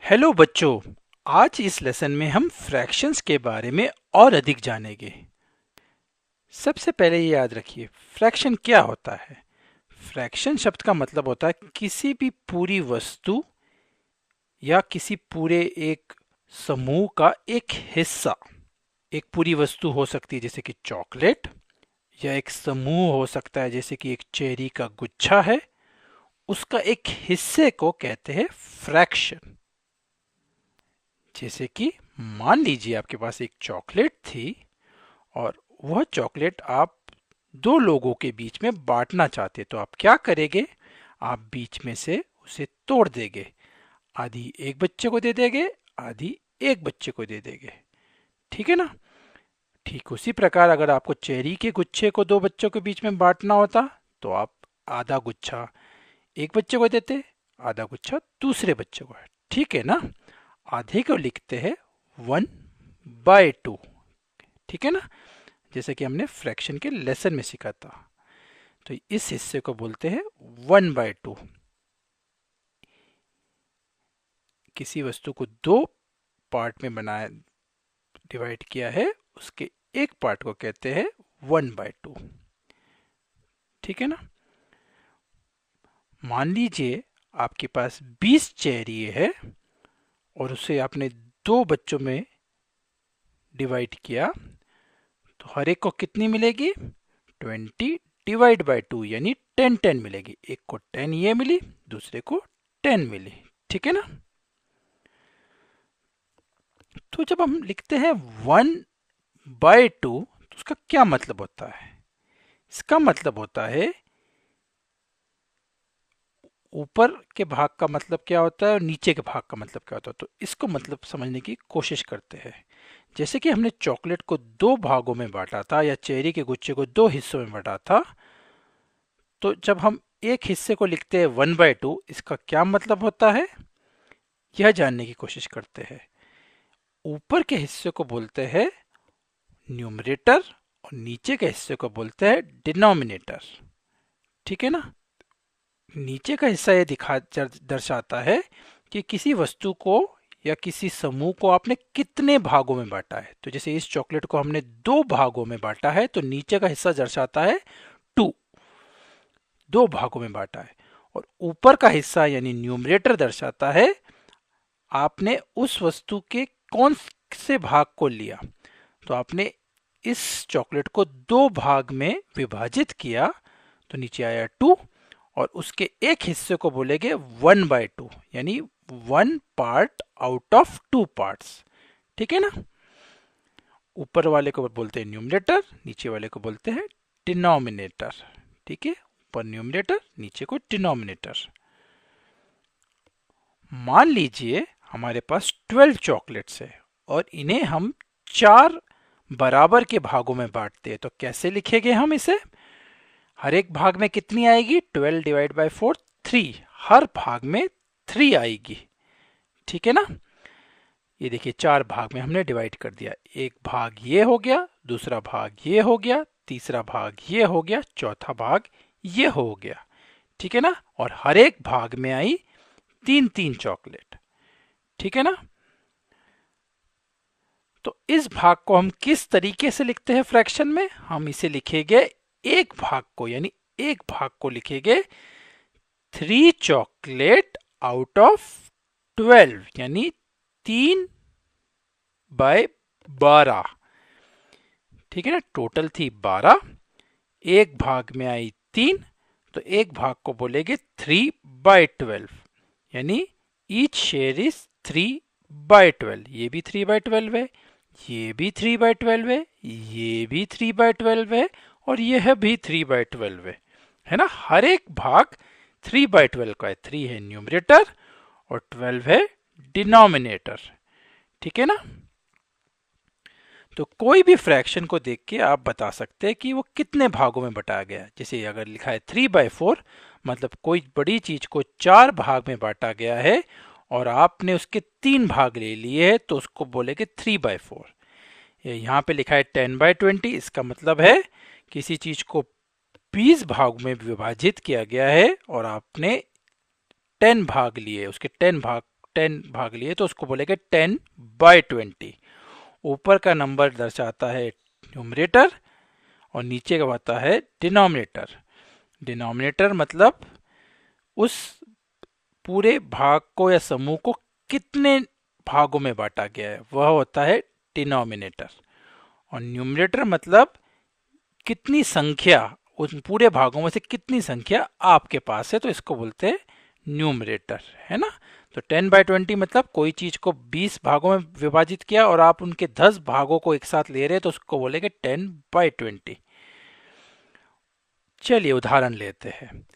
Hello बच्चों। आज इस लेसन में हम फ्रैक्शंस के बारे में और अधिक जानेंगे। सबसे पहले ये याद रखिए, फ्रैक्शन क्या होता है। फ्रैक्शन शब्द का मतलब होता है किसी भी पूरी वस्तु या किसी पूरे एक समूह का एक हिस्सा। एक पूरी वस्तु हो सकती है जैसे कि चॉकलेट, या एक समूह हो सकता है जैसे कि एक चेरी का गुच्छा है। उसका एक हिस्से को कहते हैं फ्रैक्शन। जैसे कि मान लीजिए आपके पास एक चॉकलेट थी और वह चॉकलेट आप दो लोगों के बीच में बांटना चाहते, तो आप क्या करेंगे? आप बीच में से उसे तोड़ देंगे। आधी एक बच्चे को दे देंगे, आधी एक बच्चे को दे देंगे। ठीक है ना? ठीक उसी प्रकार अगर आपको चेरी के गुच्छे को दो बच्चों के बीच में बांटना होता, तो आप आधा गुच्छा एक बच्चे को देते, आधा गुच्छा दूसरे बच्चे को। ठीक है ना? आधे को लिखते हैं 1/2। ठीक है ना? जैसे कि हमने फ्रैक्शन के लेसन में सीखा था। तो इस हिस्से को बोलते हैं 1/2। किसी वस्तु को दो पार्ट में बनाया, डिवाइड किया है, उसके एक पार्ट को कहते हैं 1/2। ठीक है ना? मान लीजिए आपके पास 20 चेरी है और उसे आपने दो बच्चों में डिवाइड किया, तो हर एक को कितनी मिलेगी? 20/2 यानी 10 मिलेगी। एक को 10 ये मिली, दूसरे को 10 मिली। ठीक है ना? तो जब हम लिखते हैं 1/2, तो उसका क्या मतलब होता है? इसका मतलब होता है ऊपर के भाग का मतलब क्या होता है और नीचे के भाग का मतलब क्या होता है। तो इसको मतलब समझने की कोशिश करते हैं। जैसे कि हमने चॉकलेट को दो भागों में बांटा था या चेरी के गुच्छे को दो हिस्सों में बांटा था, तो जब हम एक हिस्से को लिखते हैं 1/2, इसका क्या मतलब होता है यह जानने की कोशिश करते हैं। ऊपर के हिस्से को बोलते हैं न्यूमरेटर और नीचे के हिस्से को बोलते हैं डिनोमिनेटर। ठीक है ना? नीचे का हिस्सा ये दर्शाता है कि किसी वस्तु को या किसी समूह को आपने कितने भागों में बांटा है। तो जैसे इस चॉकलेट को हमने दो भागों में बांटा है, तो नीचे का हिस्सा दर्शाता है 2, दो भागों में बांटा है। और ऊपर का हिस्सा यानी न्यूमरेटर दर्शाता है आपने उस वस्तु के कौन से भाग को लिया। तो आपने इस चॉकलेट को दो भाग में विभाजित किया, तो नीचे आया 2, और उसके एक हिस्से को बोलेंगे 1/2 यानी 1 पार्ट आउट ऑफ 2 पार्ट्स। ठीक है ना? ऊपर वाले को बोलते हैं न्यूमरेटर, नीचे वाले को बोलते हैं डिनोमिनेटर। ठीक है? ऊपर न्यूमरेटर, नीचे को डिनोमिनेटर। मान लीजिए हमारे पास 12 चॉकलेट्स है और इन्हें हम चार बराबर के भागों में बांटते हैं, तो कैसे लिखेंगे हम इसे? हर एक भाग में कितनी आएगी? 12/4 3। हर भाग में 3 आएगी। ठीक है ना? ये देखिए चार भाग में हमने डिवाइड कर दिया। एक भाग ये हो गया, दूसरा भाग ये हो गया, तीसरा भाग ये हो गया, चौथा भाग ये हो गया। ठीक है ना? और हर एक भाग में आई 3-3 चॉकलेट। ठीक है ना? तो इस भाग को हम किस तरीके से लिखते हैं फ्रैक्शन में? हम इसे लिखेंगे एक भाग को, यानी एक भाग को लिखेंगे 3 चॉकलेट आउट ऑफ 12 यानी 3/12। ठीक है ना? टोटल थी 12, एक भाग में आई 3, तो एक भाग को बोलेंगे 3/12 यानी ईच शेयर इज 3/12। ये भी 3/12 है, ये भी 3/12 है, ये भी 3/12 है, और यह भी 3/12 है ना? हर एक भाग 3/12 का है। 3 है न्यूमरेटर और 12 है डिनोमिनेटर। ठीक है ना? तो कोई भी फ्रैक्शन को देख के आप बता सकते हैं कि वो कितने भागों में बंटा गया है। जैसे अगर लिखा है 3/4, मतलब कोई बड़ी चीज को चार भाग में बांटा गया है और आपने उसके 3 भाग ले लिए हैं, तो उसको बोलेंगे 3/4। यहाँ पे लिखा है 10/20, इसका मतलब है किसी चीज को 20 भाग में विभाजित किया गया है और आपने 10 भाग लिए, उसके 10 भाग 10 भाग लिए तो उसको बोलेंगे 10/20। ऊपर का नंबर दर्शाता है न्यूमरेटर और नीचे का होता है डिनोमिनेटर। डिनोमिनेटर मतलब उस पूरे भाग को या समूह को कितने भागों में बांटा गया है, वह होता है डिनोमिनेटर। और न्यूमरेटर मतलब कितनी संख्या, उन पूरे भागों में से कितनी संख्या आपके पास है, तो इसको बोलते हैं न्यूमरेटर, है ना। तो 10/20 मतलब कोई चीज को 20 भागों में विभाजित किया और आप उनके 10 भागों को एक साथ ले रहे हैं तो उसको बोलेंगे 10/20। चलिए उदाहरण लेते हैं।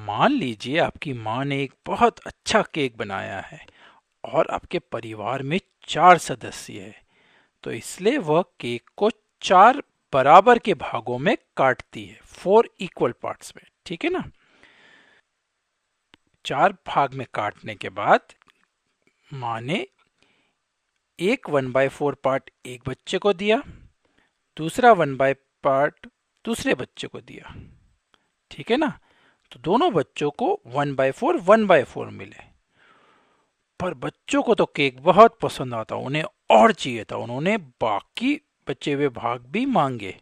मान लीजिए आपकी माँ ने एक बहुत अच्छा केक बनाया है और आपके परिवार में 4 सदस्य है, तो इसलिए वह केक को 4 बराबर के भागों में काटती है, 4 इक्वल पार्ट्स में, ठीक है ना। 4 भाग में काटने के बाद माँ ने एक 1/4 पार्ट एक बच्चे को दिया, दूसरा 1 पार्ट दूसरे बच्चे को दिया, ठीक है ना। तो दोनों बच्चों को 1/4 मिले। पर बच्चों को तो केक बहुत पसंद आता, उन्हें और चाहिए था, उन्होंने बाकी बचे हुए भाग भी मांगे,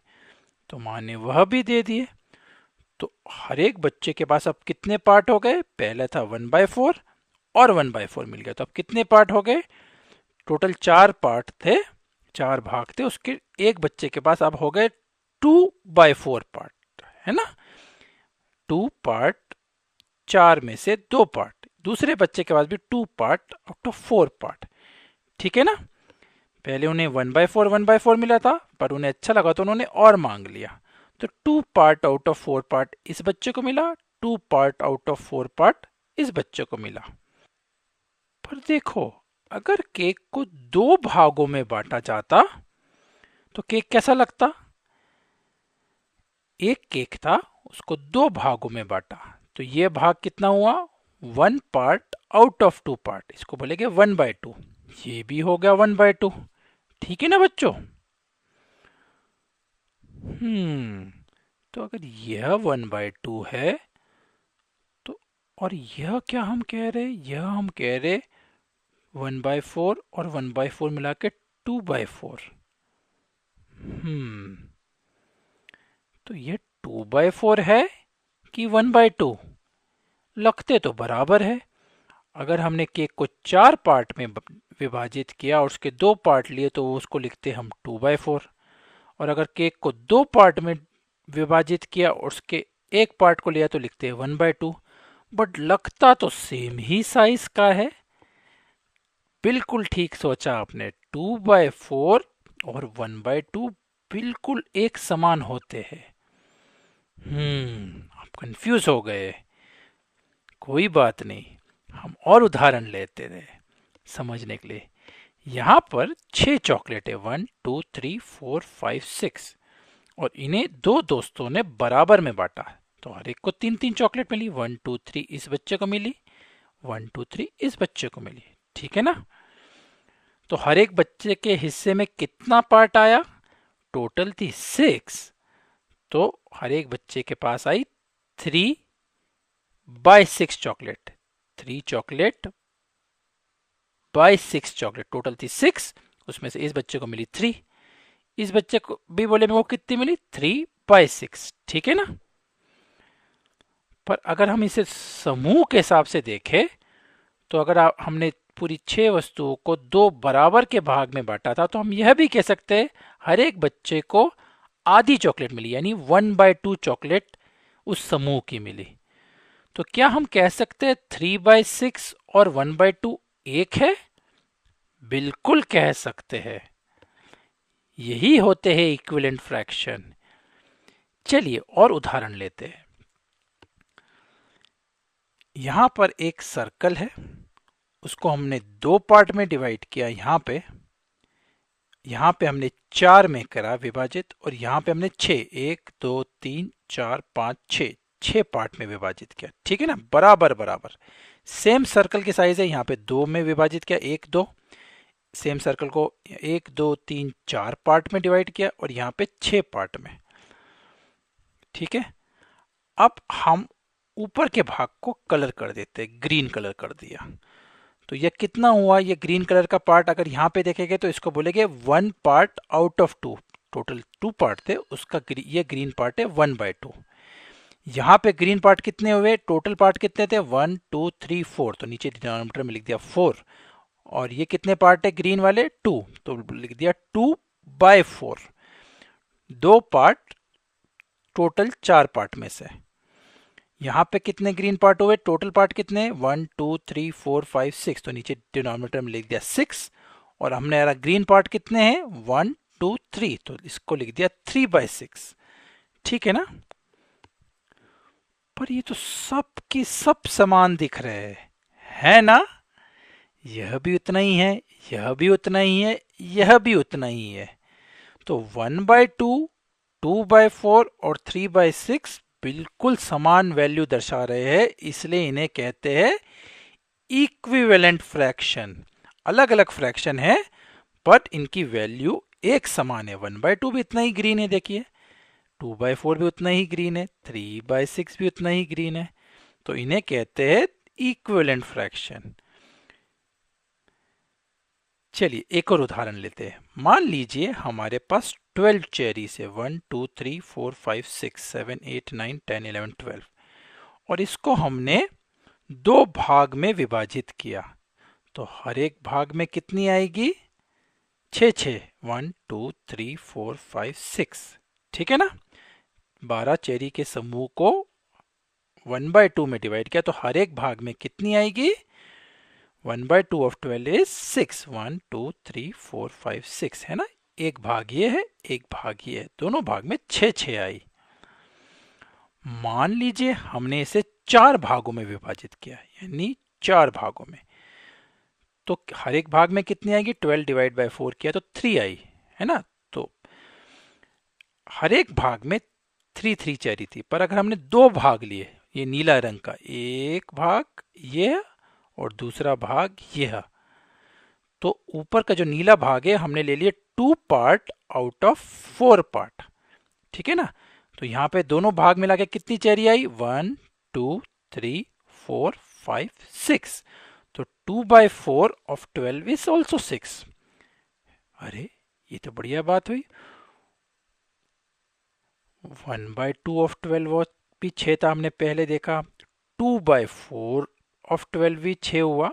तो माँ ने वह भी दे दिए। तो हर एक बच्चे के पास अब कितने पार्ट हो गए, पहले था 1/4 और 1/4 मिल गया, तो अब कितने पार्ट हो गए, टोटल 4 पार्ट थे, 4 भाग थे, उसके एक बच्चे के पास अब हो गए 2/4 पार्ट, है ना। 2 पार्ट, 4 में से 2 पार्ट, दूसरे बच्चे के पास भी 2 पार्ट आउट ऑफ 4 पार्ट, ठीक है ना। पहले उन्हें 1/4 मिला था, पर उन्हें अच्छा लगा तो उन्होंने और मांग लिया, तो 2 पार्ट आउट ऑफ 4 पार्ट इस बच्चे को मिला, 2 पार्ट आउट ऑफ 4 पार्ट इस बच्चे को मिला। पर देखो, अगर केक को 2 भागों में बांटा जाता तो केक कैसा लगता। एक केक था, उसको 2 भागों में बांटा, तो ये भाग कितना हुआ, 1 पार्ट आउट ऑफ 2 पार्ट, इसको बोलेंगे 1/2। ये भी हो गया 1/2, ठीक है ना बच्चों। तो अगर यह 1/2 है तो, और यह क्या हम कह रहे, यह हम कह रहे 1/4 और 1/4 मिला के 2/4। तो ये 2/4 है कि 1/2, लगते तो बराबर है। अगर हमने केक को 4 पार्ट में विभाजित किया और उसके 2 पार्ट लिए तो उसको लिखते हम 2/4, और अगर केक को 2 पार्ट में विभाजित किया और उसके एक पार्ट को लिया तो लिखते हैं 1/2। बट लगता तो सेम ही साइज का है। बिल्कुल ठीक सोचा आपने, 2/4 और 1/2 बिल्कुल एक समान होते हैं। आप कंफ्यूज हो गए, कोई बात नहीं, हम और उदाहरण लेते रहे समझने के लिए। यहाँ पर 6 चॉकलेट है, 1 2 3 4 5 6, और इन्हें 2 दोस्तों ने बराबर में बांटा, तो हर एक को 3-3 चॉकलेट मिली, 1 2 3 इस बच्चे को मिली, 1 2 3 इस बच्चे को मिली, ठीक है ना। तो हर एक बच्चे के हिस्से में कितना पार्ट आया, टोटल थी 6, तो हर एक बच्चे के पास आई 3/6 chocolate, 3 chocolate by 6 chocolate, total थी 6, उसमें से इस बच्चे को मिली 3, इस बच्चे को भी बोले मेरे को कितनी मिली, 3/6, ठीक है ना। पर अगर हम इसे समूह के हिसाब से देखें तो अगर हमने पूरी 6 वस्तुओं को 2 बराबर के भाग में बांटा था तो हम यह भी कह सकते हैं हर एक बच्चे को आधी चॉकलेट मिली, यानी 1/2 चॉकलेट उस समूह की मिली। तो क्या हम कह सकते हैं 3/6 और 1/2 एक है, बिल्कुल कह सकते हैं, यही होते हैं इक्विवेलेंट फ्रैक्शन। चलिए और उदाहरण लेते हैं। यहां पर एक सर्कल है, उसको हमने 2 पार्ट में डिवाइड किया, यहाँ पे हमने 4 में करा विभाजित, और यहाँ पे हमने 6, 1 2 3 4 5 6 पार्ट में विभाजित किया, ठीक है ना, बराबर बराबर। सेम सर्कल की साइज है, यहाँ पे 2 में विभाजित किया, 1 2, सेम सर्कल को 1 2 3 4 पार्ट में डिवाइड किया और यहाँ पे 6 पार्ट में, ठीक है। अब हम ऊपर के भाग को कलर कर देते हैं, ग्रीन कलर कर दिया, तो यह कितना हुआ, ये ग्रीन कलर का पार्ट अगर यहाँ पे देखेंगे तो इसको बोलेंगे 1 part out of 2। Total 2 part थे, उसका ये ग्रीन पार्ट है 1/2। यहाँ पे ग्रीन पार्ट कितने हुए, टोटल पार्ट कितने थे 1 2 3 4, तो नीचे डिनोमिनेटर में लिख दिया 4। और ये कितने पार्ट है ग्रीन वाले 2, तो लिख दिया 2/4। 2 पार्ट टोटल 4 पार्ट में से। यहाँ पे कितने ग्रीन पार्ट हुए, टोटल पार्ट कितने 1 2 3 4 5 6, तो नीचे डिनोमिनेटर में लिख दिया 6। और हमने ग्रीन पार्ट कितने हैं 1 2 3, तो इसको लिख दिया 3/6। ठीक है ना। पर ये तो सब की सब समान दिख रहे हैं, है ना। यह भी उतना ही है, यह भी उतना ही है, यह भी उतना ही है। तो 1/2, 2/4 और 3/6 बिल्कुल समान वैल्यू दर्शा रहे हैं, इसलिए इन्हें कहते हैं इक्विवेलेंट फ्रैक्शन। अलग अलग फ्रैक्शन है बट इनकी वैल्यू एक समान है। 1/2 भी इतना ही ग्रीन है, देखिए 2/4 भी उतना ही ग्रीन है, 3/6 भी उतना ही ग्रीन है। तो इन्हें कहते हैं इक्विवेलेंट फ्रैक्शन। चलिए एक और उदाहरण लेते हैं। मान लीजिए हमारे पास 12 चेरीज है, 1 2 3 4 5 6 7 8 9 10 11 12, और इसको हमने दो भाग में विभाजित किया। तो हर एक भाग में कितनी आएगी, 6 1 2 3 4 5 6। ठीक है ना। 12 चेरी के समूह को 1/2 में डिवाइड किया तो हर एक भाग में कितनी आएगी, 1/2 ऑफ 12 इज 6। 1 2 3 4 5 6 है ना। एक भाग ये है, एक भाग ये है, दोनों भाग में 6 आई। मान लीजिए हमने इसे 4 भागों में विभाजित किया, यानी 4 भागों में, तो हर एक भाग में कितनी आएगी, 12 डिवाइड बाय 4 किया तो 3 आई, है ना। तो हर एक भाग में 3 चेरी थी। पर अगर हमने दो भाग लिए, ये नीला रंग का एक भाग ये और दूसरा भाग यह, तो ऊपर का जो नीला भाग है हमने ले लिया 2 पार्ट आउट ऑफ 4 पार्ट। ठीक है ना। तो यहाँ पे दोनों भाग मिला के कितनी चेरी आई, 1 2 3 4 5 6। तो 2/4 ऑफ 12 इज ऑल्सो 6। अरे ये तो बढ़िया बात हुई। 1/2 ऑफ 12 भी 6 था, हमने पहले देखा। 2/4 ऑफ 12 भी 6 हुआ।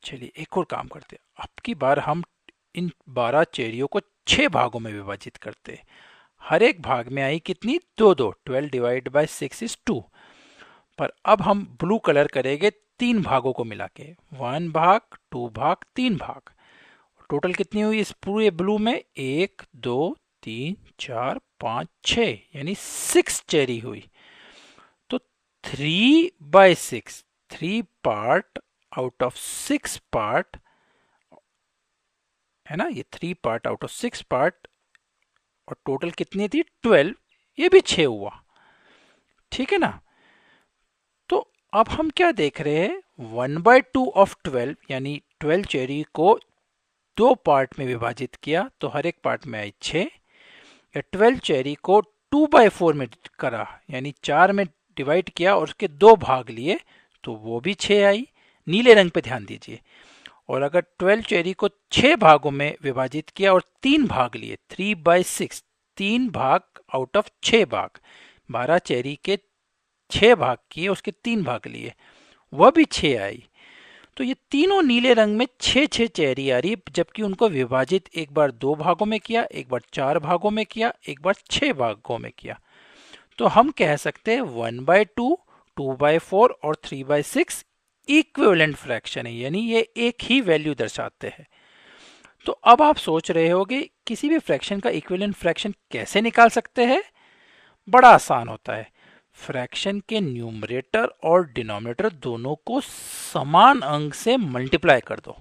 चलिए एक और काम करते हैं। अब की बार हम इन 12 चेरियों को 6 भागों में विभाजित करते हैं। हर एक भाग में आई कितनी, 2 12 डिवाइड बाय 6 इज 2। पर अब हम ब्लू कलर करेंगे 3 भागों को मिला के, 1 भाग 2 भाग 3 भाग। टोटल कितनी हुई इस पूरे ब्लू में, 1 2 3 4 5 6, यानी 6 चेरी हुई। तो 3/6, 3 पार्ट आउट ऑफ 6 पार्ट, है ना। ये 3 पार्ट आउट ऑफ 6 पार्ट, और टोटल कितनी थी 12, ये भी 6 हुआ। ठीक है ना। तो अब हम क्या देख रहे हैं, 1/2 ऑफ 12, यानी 12 चेरी को दो पार्ट में विभाजित किया तो हर एक पार्ट में आई 6, या 12 चेरी को 2/4 में करा, यानी 4 में डिवाइड किया और उसके दो भाग लिए तो वो भी 6 आई। नीले रंग पे ध्यान दीजिए। और अगर 12 चेरी को 6 भागों में विभाजित किया और 3 भाग लिए, 3/6, 3 भाग आउट ऑफ 6 भाग, 12 चेरी के 6 भाग किए, उसके 3 भाग लिए, वह भी 6 आई। तो ये तीनों नीले रंग में 6 चेरी आ रही, जबकि उनको विभाजित एक बार 2 भागों में किया, एक बार 4 भागों में किया, एक बार 6 भागों में किया। तो हम कह सकते हैं 1/2, 2/4 और 3/6 इक्विवेलेंट फ्रैक्शन है, यानी ये एक ही वैल्यू दर्शाते हैं। तो अब आप सोच रहे होगे किसी भी फ्रैक्शन का इक्विवेलेंट फ्रैक्शन कैसे निकाल सकते हैं। बड़ा आसान होता है। फ्रैक्शन के न्यूमरेटर और डिनोमिनेटर दोनों को समान अंक से मल्टीप्लाई कर दो।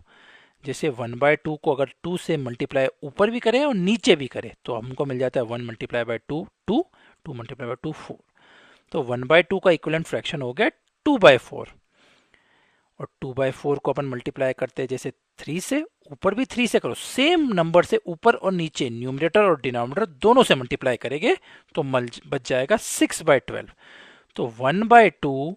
जैसे 1/2 को अगर 2 से मल्टीप्लाई ऊपर भी करें और नीचे भी करें तो हमको मिल जाता है 1 × 2 2, 2 × 2 4। तो 1/2 का इक्विवेलेंट फ्रैक्शन हो गया 2/4, और 2/4 को अपन मल्टीप्लाई करते हैं जैसे 3 से, ऊपर भी 3 से करो, सेम नंबर से ऊपर और नीचे न्यूमरेटर और डिनोमिनेटर दोनों से मल्टीप्लाई करेंगे तो बच जाएगा 6/12। तो 1/2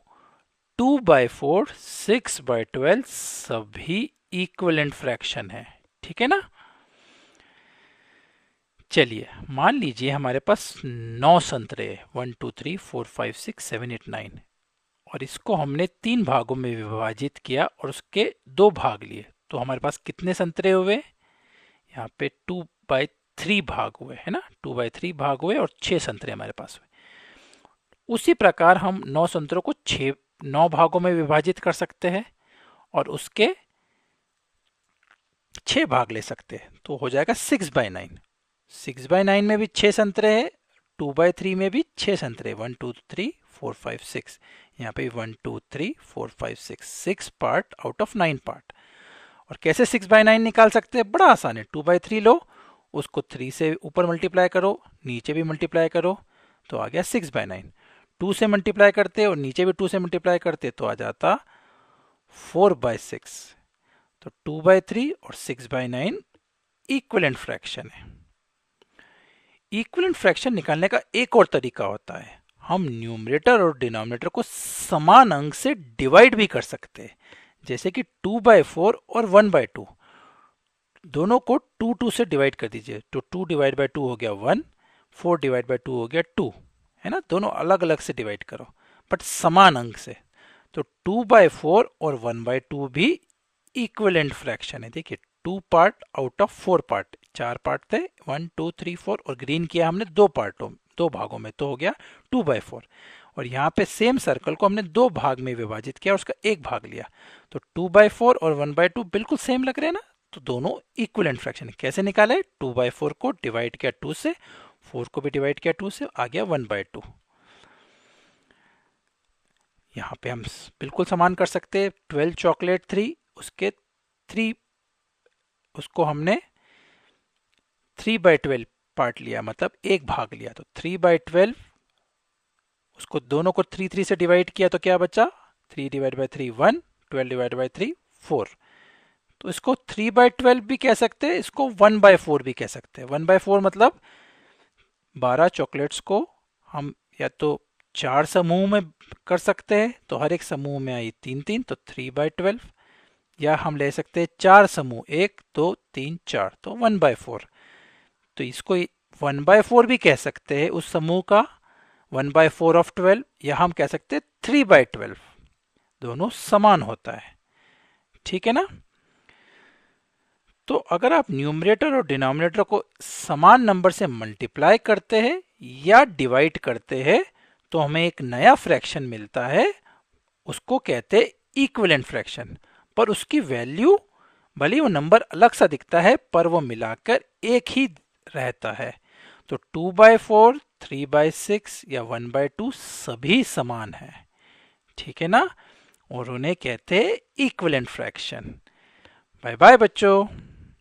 2/4, 6/12 सभी इक्विवेलेंट फ्रैक्शन है। ठीक है ना। चलिए मान लीजिए हमारे पास 9 संतरे 1 2 3 4 5 6 7 8 9 और इसको हमने 3 भागों में विभाजित किया और उसके 2 भाग लिए, तो हमारे पास कितने संतरे हुए? यहाँ पे 2/3 भाग हुए है ना, 2/3 भाग हुए और 6 संतरे हमारे पास हुए। उसी प्रकार हम 9 संतरों को 9 भागों में विभाजित कर सकते हैं और उसके 6 भाग ले सकते हैं, तो हो जाएगा 6/9। 6/9 में भी 6 संतरे हैं, 2/3 में भी 6 संतरे, 1 2 3 4 5 6, यहाँ पे 1 2 3 4 5 6 पार्ट आउट ऑफ 9 पार्ट। और कैसे 6/9 निकाल सकते हैं? बड़ा आसान है, 2/3 लो, उसको 3 से ऊपर मल्टीप्लाई करो, नीचे भी मल्टीप्लाई करो, तो आ गया 6/9। 2 से मल्टीप्लाई करते और नीचे भी 2 से मल्टीप्लाई करते तो आ जाता 4/6। तो 2/3 और 6/9 इक्विवेलेंट फ्रैक्शन है। इक्विवेलेंट फ्रैक्शन निकालने का एक और तरीका होता है, हम न्यूमरेटर और डिनोमिनेटर को समान अंक से डिवाइड भी कर सकते हैं। जैसे कि 2/4 और 1/2 दोनों को 2 से डिवाइड कर दीजिए, तो 2/2 हो गया 1, 4/2 हो गया 2, है ना। दोनों अलग अलग से डिवाइड करो बट समान अंक से, तो 2/4 और 1/2 भी इक्विवेलेंट फ्रैक्शन है। देखिए 2 part out of 4 part, 4 part थे, 1 2 3 4 और ग्रीन किया हमने 2 पार्टों 2 भागों में, तो हो गया 2/4। और यहाँ पे सेम सर्कल को हमने 2 भाग में विभाजित किया और उसका एक भाग लिया, तो 2/4 और 1/2 बिल्कुल सेम लग रहे हैं ना, तो दोनों इक्विवेलेंट फ्रैक्शन है। कैसे निकाले? 2/4 को डिवाइड किया 2 से, 4 को भी डिवाइड किया 2 से, आ गया 1/2। यहाँ पे हम बिल्कुल समान कर सकते हैं। 12 चॉकलेट 3, उसके 3, उसको हमने 3/12 पार्ट लिया, मतलब एक भाग लिया, तो 3/12, उसको दोनों को 3 से डिवाइड किया तो क्या बचा? 3/3 1, 12/3 4। तो इसको 3/12 भी कह सकते हैं, इसको 1/4 भी कह सकते हैं। 1/4 मतलब 12 चॉकलेट्स को हम या तो 4 समूह में कर सकते हैं, तो हर एक समूह में आई 3 तो 3/12, या हम ले सकते हैं 4 समूह, 1 2 3 4, तो 1/4। तो इसको 1/4 भी कह सकते हैं उस समूह का, 1/4 ऑफ 12, या हम कह सकते हैं 3/12, दोनों समान होता है। ठीक है ना। तो अगर आप न्यूमरेटर और डिनोमिनेटर को समान नंबर से मल्टीप्लाई करते हैं या डिवाइड करते हैं तो हमें एक नया फ्रैक्शन मिलता है, उसको कहते हैं इक्विवेलेंट फ्रैक्शन। पर उसकी वैल्यू, भले वो नंबर अलग सा दिखता है पर वो मिलाकर एक ही रहता है। तो 2/4, 3/6 या 1/2 सभी समान है। ठीक है ना, और उन्हें कहते हैं इक्विवेलेंट फ्रैक्शन। बाय बाय बच्चों।